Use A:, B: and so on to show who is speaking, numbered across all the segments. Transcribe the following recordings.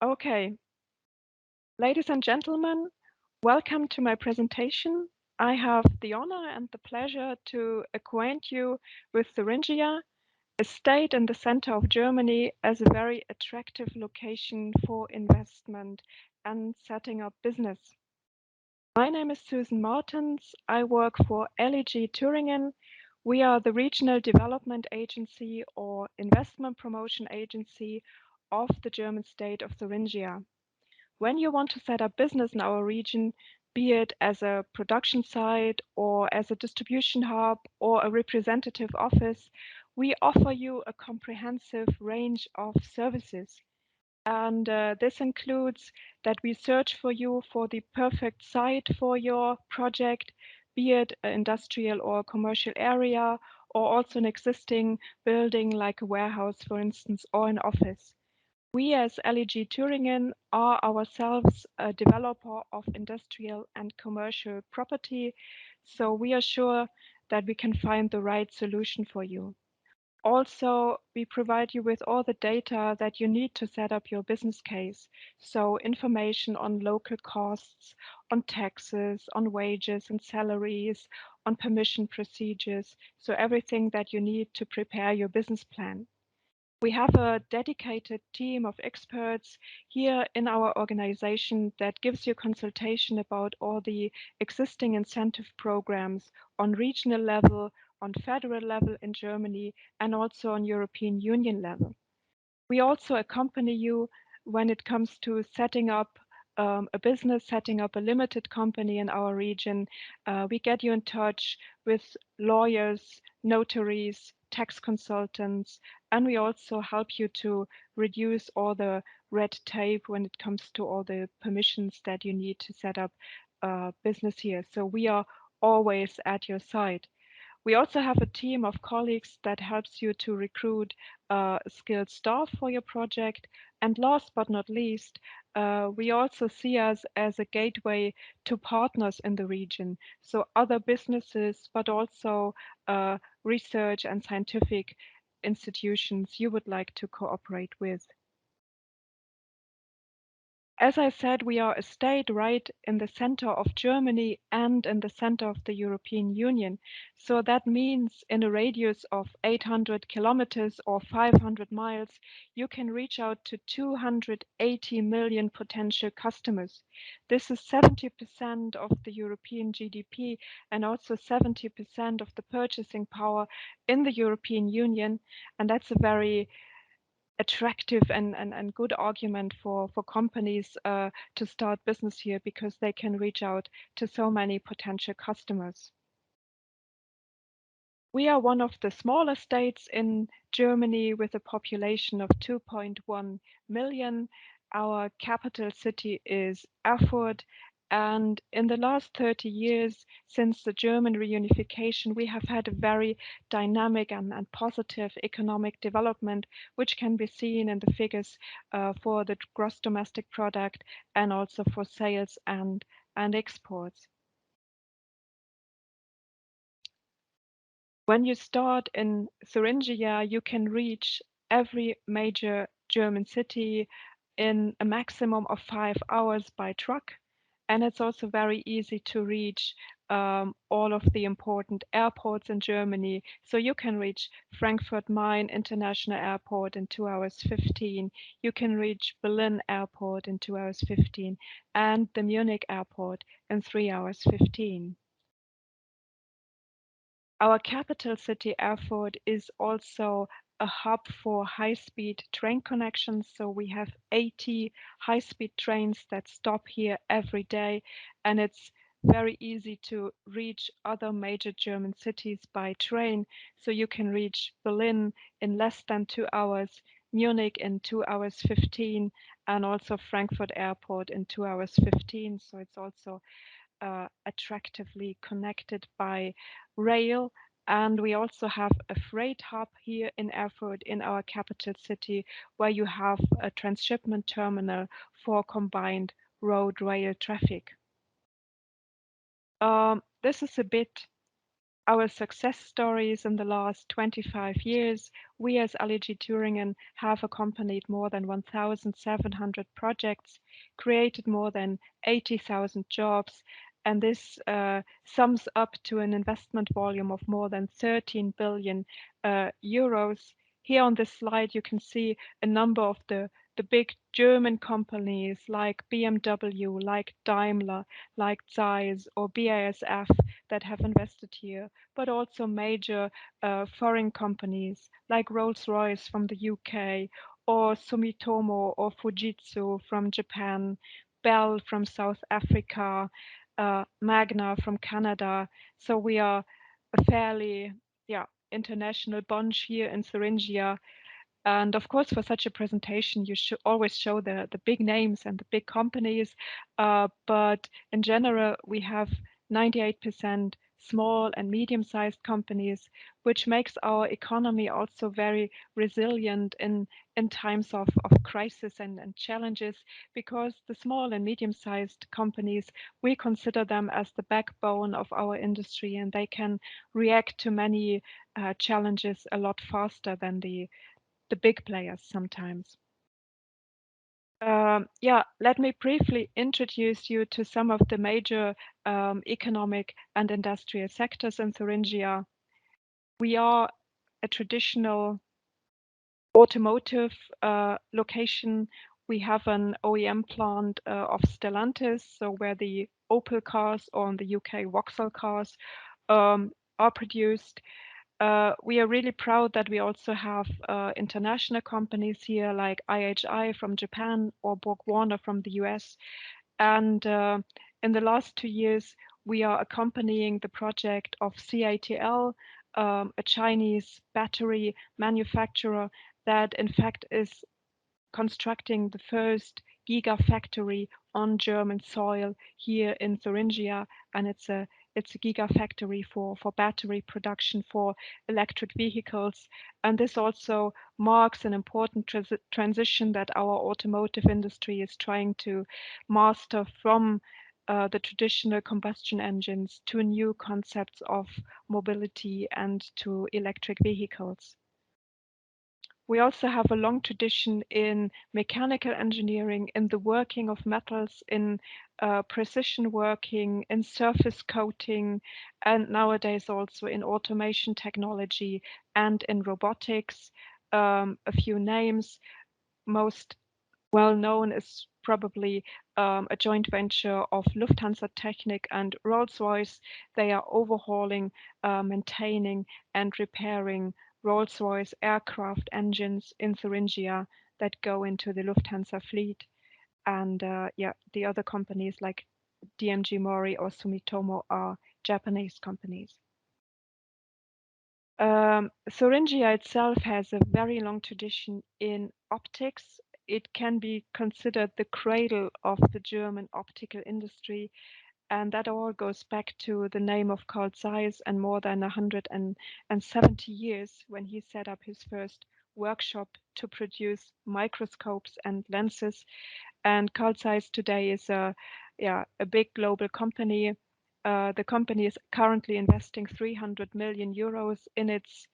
A: Okay, ladies and gentlemen, welcome to my presentation. I have the honor and the pleasure to acquaint you with Thuringia, a state in the center of Germany as a very attractive location for investment and setting up business. My name is Susann Martens. I work for Leg Touringin. We are the regional development agency or investment promotion agency of the German state of Thuringia. When you want to set up business in our region, be it as a production site or as a distribution hub or a representative office, we offer you a comprehensive range of services. And this includes that we search for you for the perfect site for your project, be it an industrial or commercial area, or also an existing building like a warehouse, for instance, or an office. We as LEG Thüringen are ourselves a developer of industrial and commercial property, so we are sure that we can find the right solution for you. Also, we provide you with all the data that you need to set up your business case. So information on local costs, on taxes, on wages and salaries, on permission procedures. So everything that you need to prepare your business plan. We have a dedicated team of experts here in our organization that gives you consultation about all the existing incentive programs on regional level, on federal level in Germany, and also on European Union level. We also accompany you when it comes to setting up a business, setting up a limited company in our region. We get you in touch with lawyers, notaries, tax consultants, and we also help you to reduce all the red tape when it comes to all the permissions that you need to set up a business here. So we are always at your side. We also have a team of colleagues that helps you to recruit skilled staff for your project. And last but not least, we also see us as a gateway to partners in the region. So other businesses, but also research and scientific institutions you would like to cooperate with. As I said, we are a state right in the center of Germany and in the center of the European Union. So that means in a radius of 800 kilometers or 500 miles, you can reach out to 280 million potential customers. This is 70% of the European GDP and also 70% of the purchasing power in the European Union. And that's a very attractive and good argument for companies to start business here because they can reach out to so many potential customers. We are one of the smaller states in Germany with a population of 2.1 million. Our capital city is Erfurt. And in the last 30 years, since the German reunification, we have had a very dynamic and positive economic development, which can be seen in the figures for the gross domestic product and also for sales and exports. When you start in Thuringia, you can reach every major German city in a maximum of 5 hours by truck. And it's also very easy to reach all of the important airports in Germany. So you can reach Frankfurt Main International Airport in 2 hours 15. You can reach Berlin Airport in 2 hours 15 and the Munich Airport in 3 hours 15. Our capital city, Erfurt, is also a hub for high-speed train connections. So we have 80 high-speed trains that stop here every day, and it's very easy to reach other major German cities by train. So you can reach Berlin in less than 2 hours, Munich in 2 hours 15, and also Frankfurt Airport in 2 hours 15. So it's also attractively connected by rail. And we also have a freight hub here in Erfurt, in our capital city, where you have a transshipment terminal for combined road rail traffic. This is a bit our success stories in the last 25 years, we as Leg Touringin have accompanied more than 1,700 projects, created more than 80,000 jobs, and this sums up to an investment volume of more than 13 billion euros. Here on this slide, you can see a number of the big German companies like BMW, like Daimler, like Zeiss or BASF that have invested here, but also major foreign companies like Rolls-Royce from the UK, or Sumitomo or Fujitsu from Japan, Bell from South Africa, Magna from Canada. So we are a fairly, international bunch here in Thuringia. And of course, for such a presentation, you should always show the big names and the big companies. But in general, we have 98% small and medium-sized companies, which makes our economy also very resilient in times of crisis and challenges, because the small and medium-sized companies, we consider them as the backbone of our industry, and they can react to many challenges a lot faster than the big players sometimes. Let me briefly introduce you to some of the major economic and industrial sectors in Thuringia. We are a traditional automotive location. We have an OEM plant of Stellantis, so where the Opel cars or in the UK Vauxhall cars are produced. We are really proud that we also have international companies here like IHI from Japan or BorgWarner from the US. And in the last 2 years, we are accompanying the project of CATL, a Chinese battery manufacturer that in fact is constructing the first gigafactory on German soil here in Thuringia, and it's a gigafactory for battery production for electric vehicles. And this also marks an important transition that our automotive industry is trying to master from the traditional combustion engines to new concepts of mobility and to electric vehicles. We also have a long tradition in mechanical engineering, in the working of metals, in precision working, in surface coating, and nowadays also in automation technology and in robotics. A few names, most well known is probably a joint venture of Lufthansa Technik and Rolls-Royce. They are overhauling, maintaining, and repairing Rolls-Royce aircraft engines in Thuringia that go into the Lufthansa fleet. And the other companies like DMG Mori or Sumitomo are Japanese companies. Thuringia itself has a very long tradition in optics. It can be considered the cradle of the German optical industry, and that all goes back to the name of Carl Zeiss and more than 170 years when he set up his first workshop to produce microscopes and lenses. And Carl Zeiss today is a big global company. The company is currently investing 300 million euros in its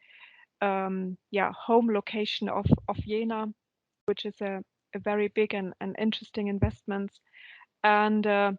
A: home location of Jena, which is a very big and interesting investment. And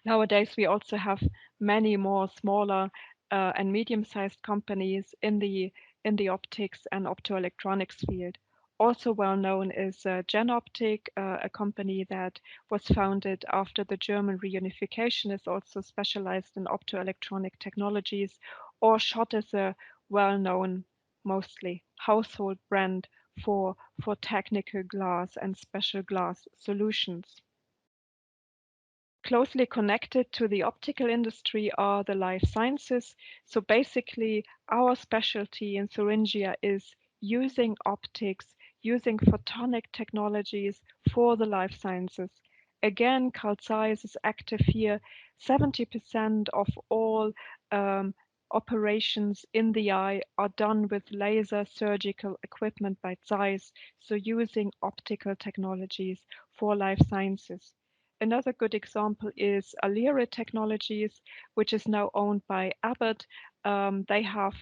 A: nowadays we also have many more smaller and medium-sized companies in the optics and optoelectronics field. Also well known is Genoptic, a company that was founded after the German reunification, is also specialized in optoelectronic technologies. Or Schott is a well-known, mostly household brand for technical glass and special glass solutions. Closely connected to the optical industry are the life sciences. So basically, our specialty in Thuringia is using optics, using photonic technologies for the life sciences. Again, Carl Zeiss is active here. 70% of all operations in the eye are done with laser surgical equipment by Zeiss, so using optical technologies for life sciences. Another good example is Alire Technologies, which is now owned by Abbott. They have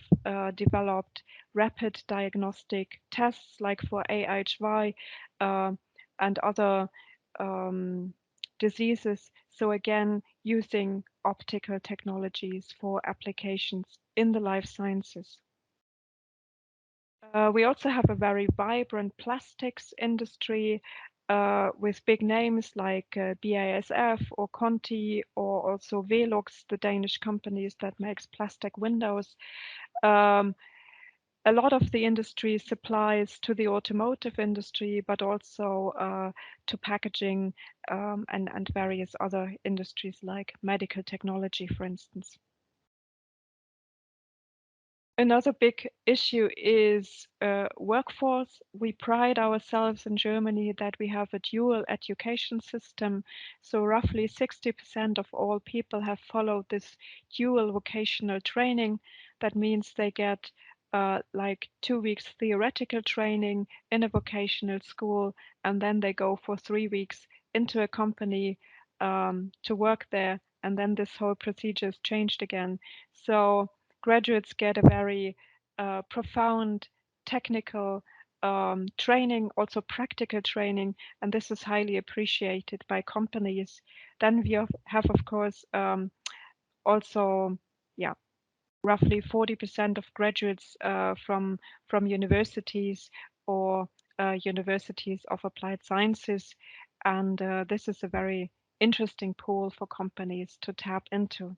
A: developed rapid diagnostic tests like for AHY and other diseases. So again, using optical technologies for applications in the life sciences. We also have a very vibrant plastics industry with big names like BASF or Conti or also Velux, the Danish companies that makes plastic windows. A lot of the industry supplies to the automotive industry, but also to packaging and various other industries like medical technology, for instance. Another big issue is workforce. We pride ourselves in Germany that we have a dual education system. So roughly 60% of all people have followed this dual vocational training. That means they get like 2 weeks theoretical training in a vocational school, and then they go for 3 weeks into a company to work there, and then this whole procedure is changed again. So graduates get a very profound technical training, also practical training, and this is highly appreciated by companies. Then we have of course, also, yeah, roughly 40% of graduates from universities or universities of applied sciences, and this is a very interesting pool for companies to tap into.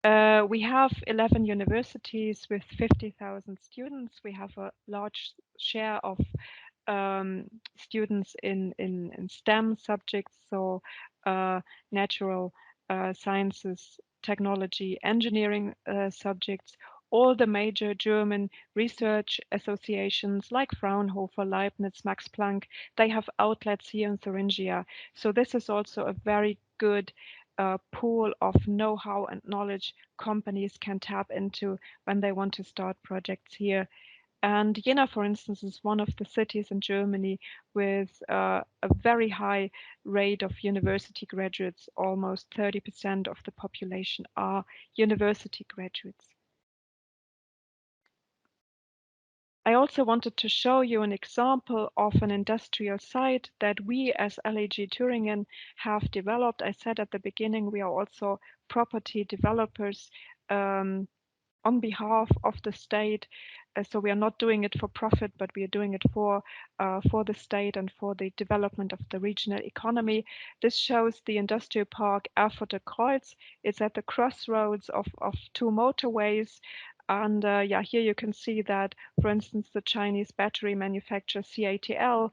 A: We have 11 universities with 50,000 students. We have a large share of students in STEM subjects, so natural sciences, technology, engineering subjects. All the major German research associations like Fraunhofer, Leibniz, Max Planck, they have outlets here in Thuringia. So this is also a very good pool of know-how and knowledge companies can tap into when they want to start projects here. And Jena, for instance, is one of the cities in Germany with a very high rate of university graduates. Almost 30% of the population are university graduates. I also wanted to show you an example of an industrial site that we as Leg Touringin have developed. I said at the beginning, we are also property developers on behalf of the state. So we are not doing it for profit, but we are doing it for the state and for the development of the regional economy. This shows the industrial park Erfurter Kreuz. It's at the crossroads of two motorways. And yeah, here you can see that, for instance, the Chinese battery manufacturer CATL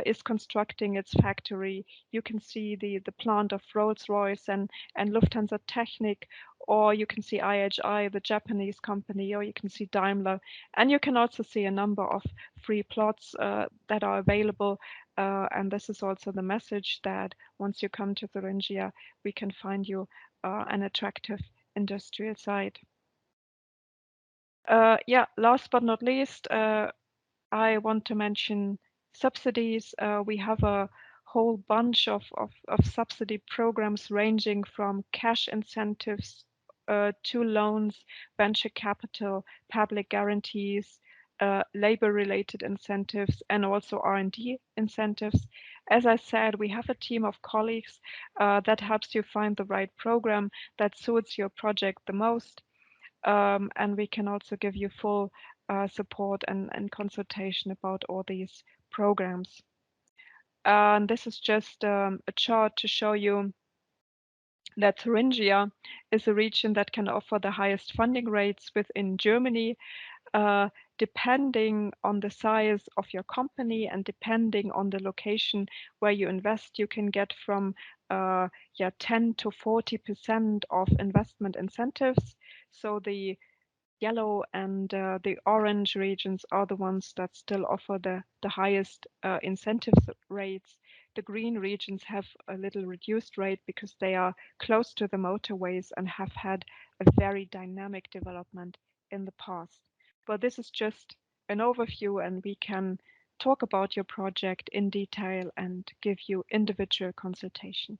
A: is constructing its factory. You can see the plant of Rolls-Royce and Lufthansa Technik, or you can see IHI, the Japanese company, or you can see Daimler. And you can also see a number of free plots that are available. And this is also the message that once you come to Thuringia, we can find you an attractive industrial site. Yeah, last but not least, I want to mention subsidies. We have a whole bunch of subsidy programs ranging from cash incentives to loans, venture capital, public guarantees, labor-related incentives, and also R&D incentives. As I said, we have a team of colleagues that helps you find the right program that suits your project the most. And we can also give you full support and consultation about all these programs. And this is just a chart to show you that Thuringia is a region that can offer the highest funding rates within Germany. Depending on the size of your company and depending on the location where you invest, you can get from 10 to 40% of investment incentives. So the yellow and the orange regions are the ones that still offer the highest incentives rates. The green regions have a little reduced rate because they are close to the motorways and have had a very dynamic development in the past. But this is just an overview, and we can talk about your project in detail and give you individual consultation.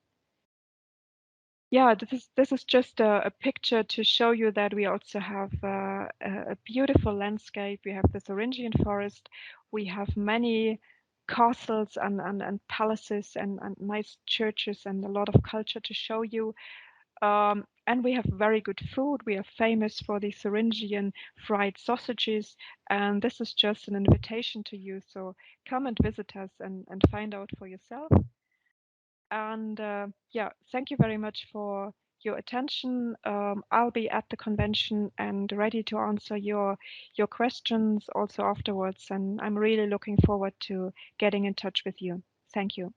A: Yeah, this is just a picture to show you that we also have a beautiful landscape. We have the Thuringian forest. We have many castles and palaces and nice churches and a lot of culture to show you. And we have very good food. We are famous for the Thuringian fried sausages. And this is just an invitation to you. So come and visit us and find out for yourself. And yeah, thank you very much for your attention. I'll be at the convention and ready to answer your questions also afterwards. And I'm really looking forward to getting in touch with you. Thank you.